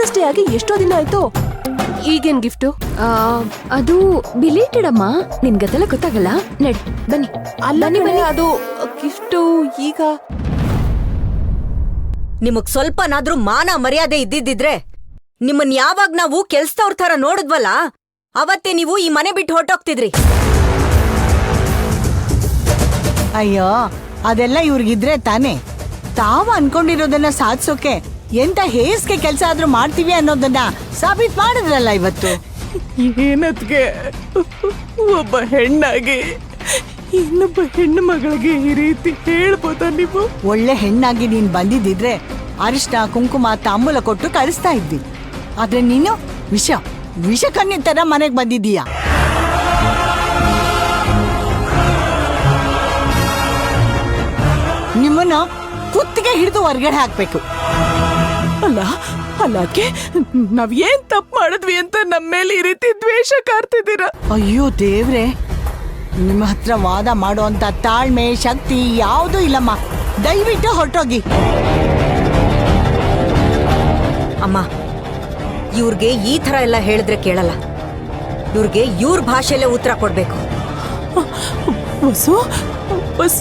Stay ಆಗಿ ಎಷ್ಟೋ ದಿನ ಆಯ್ತು. ಈಗೇನ್ ಗಿಫ್ಟು? ಅದು ಬಿಲೇಟೆಡ್ ಅಮ್ಮ, ನಿನ್ಗದೆಲ್ಲ ಗೊತ್ತಾಗಲ್ಲ. ನಡಿ ಬನ್ನಿ. ಅಲ್ಲ ಅದು ಗಿಫ್ಟು ಈಗ. ನಿಮಗ್ ಸ್ವಲ್ಪನಾದ್ರೂ ಮಾನ ಮರ್ಯಾದೆ ಇದ್ದಿದ್ರೆ ನಿಮ್ಮನ್ ಯಾವಾಗ ನಾವು ಕೆಲ್ಸದವ್ರ ತರ ನೋಡಿದ್ವಲ್ಲ ಅವತ್ತೇ ನೀವು ಈ ಮನೆ ಬಿಟ್ಟು ಹೊರಟೋಗ್ತಿದ್ರಿ. ಅಯ್ಯೋ, ಅದೆಲ್ಲ ಇವ್ರಿಗಿದ್ರೆ ತಾನೇ ತಾವು ಅನ್ಕೊಂಡಿರೋದನ್ನ ಸಾಧಿಸೋಕೆ ಎಂತ ಹೇಸ್ಗೆ ಕೆಲಸ ಆದ್ರೂ ಮಾಡ್ತೀವಿ ಅನ್ನೋದನ್ನ ಸಾಬೀತ್ ಮಾಡಿದ್ರಲ್ಲ ಇವತ್ತು. ಏನತ್ಗೆ ಒಬ್ಬ ಹೆಣ್ಣಾಗಿ ಇನ್ನೊಬ್ಬ ಹೆಣ್ಣು ಮಗಳಿಗೆ ಈ ರೀತಿ ಹೇಳ್ಬೋದಾ ನೀವು? ಒಳ್ಳೆ ಹೆಣ್ಣಾಗಿ ನೀನ್ ಬಂದಿದ್ದಿದ್ರೆ ಅರಿಶಿನ ಕುಂಕುಮ ತಾಂಬೂಲ ಕೊಟ್ಟು ಕಳಿಸ್ತಾ ಇದ್ವಿ. ಆದ್ರೆ ನೀನು ವಿಷ ಕಣ್ಣಿನ ತರ ಮನೆಗ್ ಬಂದಿದ್ದೀಯ. ನಿಮ್ಮನ್ನ ಕುತ್ತಿಗೆ ಹಿಡಿದು ಹೊರಗಡೆ ಹಾಕ್ಬೇಕು. ಅಲ್ಲ ಅದಕ್ಕೆ ನಾವ್ ಏನ್ ತಪ್ಪು ಮಾಡಿದ್ವಿ ಅಂತ ನಮ್ಮ ಮೇಲೆ ಈ ರೀತಿ ದ್ವೇಷ ಕಾರ್ತಿದ್ದೀರಾ? ಅಯ್ಯೋ ದೇವ್ರೆ, ನಿಮ್ಮ ಹತ್ರ ವಾದ ಮಾಡುವಂತ ತಾಳ್ಮೆ ಶಕ್ತಿ ಯಾವುದೂ ಇಲ್ಲಮ್ಮ. ದಯವಿಟ್ಟು ಹೊರಟೋಗಿ. ಅಮ್ಮ, ಇವ್ರಿಗೆ ಈ ತರ ಎಲ್ಲ ಹೇಳಿದ್ರೆ ಕೇಳಲ್ಲ. ಇವ್ರಿಗೆ ಇವ್ರ ಭಾಷೆಯಲ್ಲೇ ಉತ್ತರ ಕೊಡ್ಬೇಕು. ವಸು ಬಸ್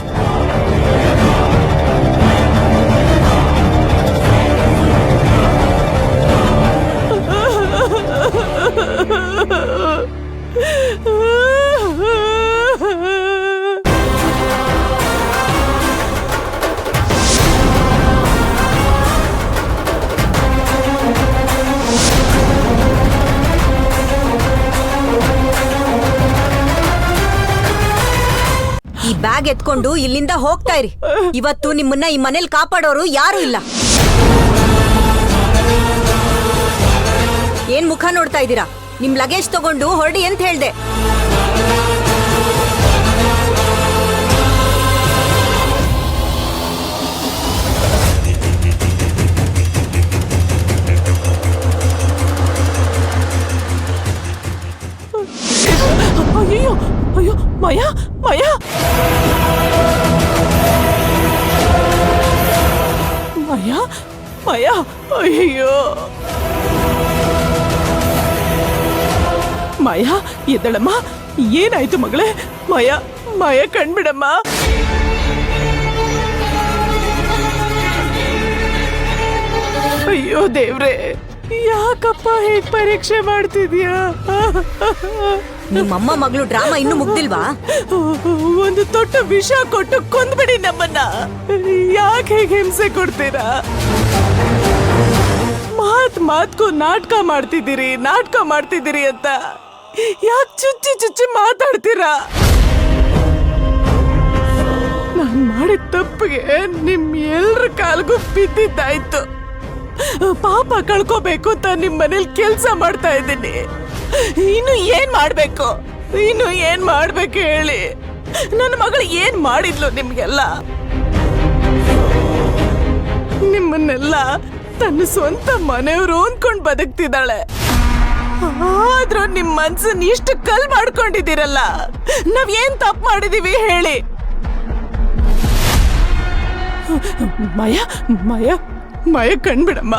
ಈ ಬ್ಯಾಗ್ ಎತ್ಕೊಂಡು ಇಲ್ಲಿಂದ ಹೋಗ್ತಾ ಇರಿ. ಇವತ್ತು ನಿಮ್ಮನ್ನ ಈ ಮನೇಲಿ ಕಾಪಾಡೋರು ಯಾರು ಇಲ್ಲ. ಏನ್ ಮುಖ ನೋಡ್ತಾ ಇದ್ದೀರಾ? ನಿಮ್ ಲಗೇಜ್ ತಗೊಂಡು ಹೊರಡಿ ಅಂತ ಹೇಳ್ದೆ. ಅಯ್ಯೋ ಅಯ್ಯೋ, ಮಾಯಾ ಮಾಯಾ ಮಾಯಾ ಮಾಯಾ, ಅಯ್ಯೋ ಮಾಯಾ ಎದ್ದಳಮ್ಮ. ಏನಾಯ್ತು ಮಗಳೇ? ಮಾಯಾ ಮಾಯಾ ಕಣ್ಬಿಡಮ್ಮ. ಅಯ್ಯೋ ದೇವ್ರೆ, ಯಾಕಪ್ಪ ಹೇಗ್ ಪರೀಕ್ಷೆ ಮಾಡ್ತಿದ್ಯಾ? ನಿಮ್ಮಮ್ಮ ಮಗಳು ಡ್ರಾಮಾ ಇನ್ನೂ ಮುಗ್ದಿಲ್ವಾ? ಒಂದು ದೊಡ್ಡ ವಿಷ ಕೊಟ್ಟು ಕೊಂದ್ಬಿಡಿ ನಮ್ಮನ್ನ. ಯಾಕೆ ಹೇಗೆ ಹಿಂಸೆ ಕೊಡ್ತೀರಾ? ಮಾತ್ಗೂ ನಾಟಕ ಮಾಡ್ತಿದ್ದೀರಿ ಅಂತ ಯಾಕೆ ಚುಚ್ಚಿ ಮಾತಾಡ್ತೀರಾ? ನಾನ್ ಮಾಡಿದ ತಪ್ಪಿಗೆ ನಿಮ್ ಎಲ್ರ ಕಾಲ್ಗೂ ಬಿದ್ದಿದ್ದಾಯ್ತು. ಪಾಪ ಕಳ್ಕೋಬೇಕು ಅಂತ ನಿಮ್ ಮನೇಲಿ ಕೆಲ್ಸ ಮಾಡ್ತಾ ಇದ್ದೀನಿ. ಇನ್ನು ಏನ್ ಮಾಡ್ಬೇಕು ಹೇಳಿ? ನನ್ನ ಮಗಳು ಏನ್ ಮಾಡಿದ್ಲು ನಿಮ್ಗೆಲ್ಲ? ನಿಮ್ಮನ್ನೆಲ್ಲ ತನ್ನ ಸ್ವಂತ ಮನೆಯವರು ಅನ್ಕೊಂಡ್ ಬದುಕ್ತಿದ್ದಾಳೆ. ಆದ್ರೂ ನಿಮ್ ಮನ್ಸನ್ ಇಷ್ಟು ಕಲ್ ಮಾಡ್ಕೊಂಡಿದ್ದೀರಲ್ಲ. ನಾವ್ ಏನ್ ತಪ್ಪು ಮಾಡಿದೀವಿ ಹೇಳಿ? ಮಾಯಾ ಮಾಯಾ ಮಾಯ ಕಣ್ಬಿಡಮ್ಮ.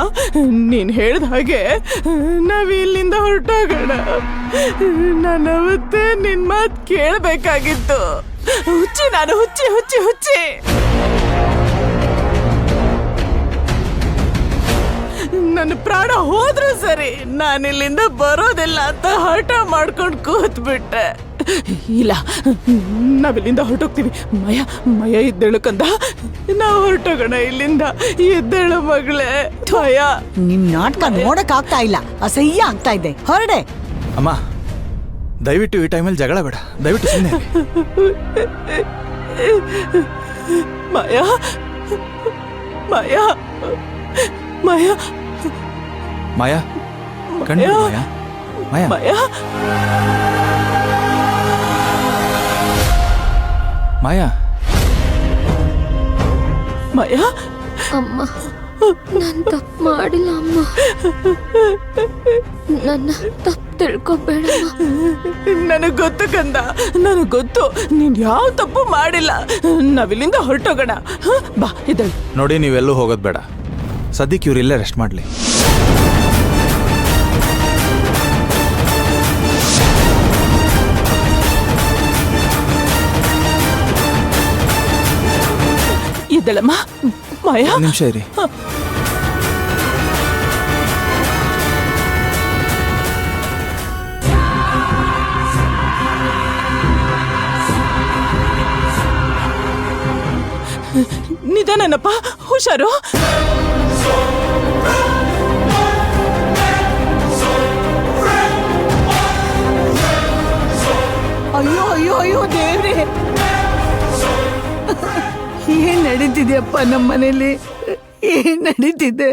ನೀನ್ ಹೇಳ್ದ ಹಾಗೆ ನಾವ್ ಇಲ್ಲಿಂದ ಹೊರಟೋಗೋಣ. ನಾನು ಅವತ್ತೇ ನಿನ್ ಮಾತ್ ಕೇಳ್ಬೇಕಾಗಿತ್ತು. ನಾನು ಹುಚ್ಚಿ ನನ್ನ ಪ್ರಾಣ ಹೋದ್ರು ಸರಿ, ನಾನಿಲ್ಲಿಂದ ಬರೋದಿಲ್ಲ ಅಂತ ಹಠ ಮಾಡ್ಕೊಂಡು ಕೂತ್ಬಿಟ್ಟೆ. ಇಲ್ಲ, ನಾವಿಲ್ಲಿಂದ ಹೊರಟೋಗ್ತೀವಿ. ಮಯ ಇದ್ದೇಳು ಕಂದ, ನಾವು ಹೊರಟೋಗೋಣ ಇಲ್ಲಿಂದ. ಎದ್ದೇಳು ಮಗಳೇ. ನಿಮ್ ನಾಟಕ ನೋಡಕ್ ಆಗ್ತಾ ಇಲ್ಲ, ಅಸಹ್ಯ ಆಗ್ತಾ ಇದೆ. ಹೊರಡೆ. ಅಮ್ಮ, ದಯವಿಟ್ಟು ಈ ಟೈಮಲ್ಲಿ ಜಗಳ ಬೇಡ, ದಯವಿಟ್ಟು ಸುಮ್ಮನೆ. ಮಾಯಾ ಮಾಯಾ ಮಾಯಾ ಮಾಯಾ ಕಣ್ಣು ಮಾಯಾ ಮಾಯಾ ಮಾಯಾ ಮಾಯಾ ಮಾಯಾ. ಅಮ್ಮ, ನಾನು ತಪ್ಪು ಮಾಡಿಲ್ಲ ಅಮ್ಮ. ನನ್ನ ತಪ್ಪು ತಿಳ್ಕೊಬೇಡಮ್ಮ. ನನಗ್ ಗೊತ್ತು ಕಂದ, ನನಗ್ ಗೊತ್ತು ನೀನ್ ಯಾವ ತಪ್ಪು ಮಾಡಿಲ್ಲ. ನಾವಿಲ್ಲಿಂದ ಹೊರಟೋಗೋಣ. ಬಾ ಇದ್ದ. ನೋಡಿ, ನೀವೆಲ್ಲೂ ಹೋಗೋದು ಬೇಡ. ಸದ್ಯಕ್ಕೆ ಇವ್ರು ಇಲ್ಲೇ ರೆಸ್ಟ್ ಮಾಡಲಿ. ಇದ್ದಾಳಮ್ಮ ಮಾಯಾ. ಒಂದ್ ನಿಮಿಷ ಇರಿ. ನಿಧಾನನಪ್ಪ, ಹುಷಾರು. ಅಯ್ಯೋ ಅಯ್ಯೋ ಅಯ್ಯೋ ದೇವ್ರೆ, ಏನ್ ನಡೀತಿದ್ಯಪ್ಪ ನಮ್ಮ ಮನೇಲಿ? ಏನ್ ನಡೀತಿದೆ?